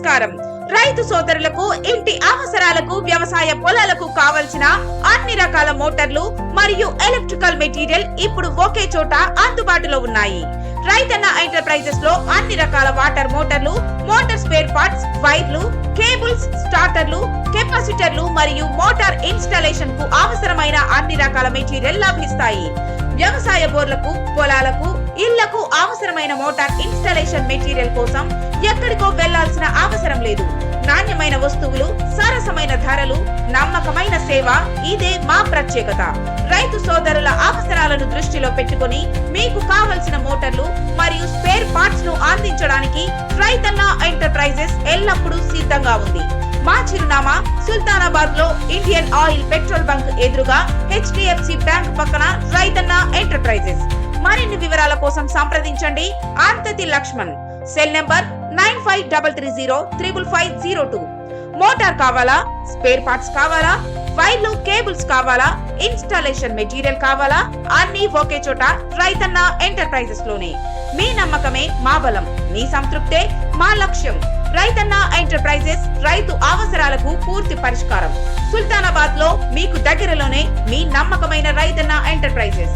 నమస్కారం. రైతు సోదరులకు ఇంటి అవసరాలకు వ్యవసాయ పొలాలకు కావలసిన అన్ని రకాల మోటార్లు మరియు ఎలక్ట్రికల్ మెటీరియల్ ఇప్పుడు ఒకే చోట అందుబాటులో ఉన్నాయి. రైతన్న ఎంటర్ప్రైజెస్ లో అన్ని రకాల వాటర్ మోటార్లు, మోటార్ స్పేర్ పార్ట్స్, వైర్లు, కేబుల్స్, స్టార్టర్లు, కెపాసిటర్లు మరియు మోటార్ ఇన్స్టాలేషన్ కు అవసరమైన అన్ని రకాల మెటీరియల్ లభిస్తాయి. వ్యవసాయ బోర్లకు, పొలాలకు, ఇళ్లకు అవసరమైన మోటార్ ఇన్స్టాలేషన్ మెటీరియల్ కోసం ఎక్కడికో వెళ్లాల్సిన అవసరం లేదు. నాణ్యమైన వస్తువులు, సరసమైన ధరలు, నమ్మకమైన సేవ, ఇదే మా ప్రత్యేకత. రైతు సోదరుల అవసరాలను దృష్టిలో పెట్టుకుని మీకు కావలసిన మోటార్లు మరియు స్పేర్ పార్ట్స్ ను అందించడానికి రైతన్న ఎంటర్ప్రైజెస్ ఎల్లప్పుడూ సిద్ధంగా ఉంది. మా చిరునామా సుల్తానాబాద్ లో ఇండియన్ ఆయిల్ పెట్రోల్ బంక్ ఎదురుగా HDFC బ్యాంక్ పక్కన రైతన్న ఎంటర్ప్రైజెస్. మరిన్ని వివరాల కోసం సంప్రదించండి Anthati Lakshman. Cell number 9533055502. Motor కావాలా, స్పేర్ పార్ట్స్ కావాలా, వైర్లు, కేబుల్స్ కావాలా, ఇన్స్టాలేషన్ మెటీరియల్ కావాలా, అన్ని ఒకే చోట రైతన్న ఎంటర్ప్రైజెస్ లోనే. మీ నమ్మకమే మా బలం, మీ సంతృప్తే మా లక్ష్యం. రైతన్న ఎంటర్ప్రైజెస్ రైతు అవసరాలకు పూర్తి పరిష్కారం. సుల్తానాబాద్ లో మీకు దగ్గరలోనే మీ నమ్మకమైన రైతన్న ఎంటర్ప్రైజెస్.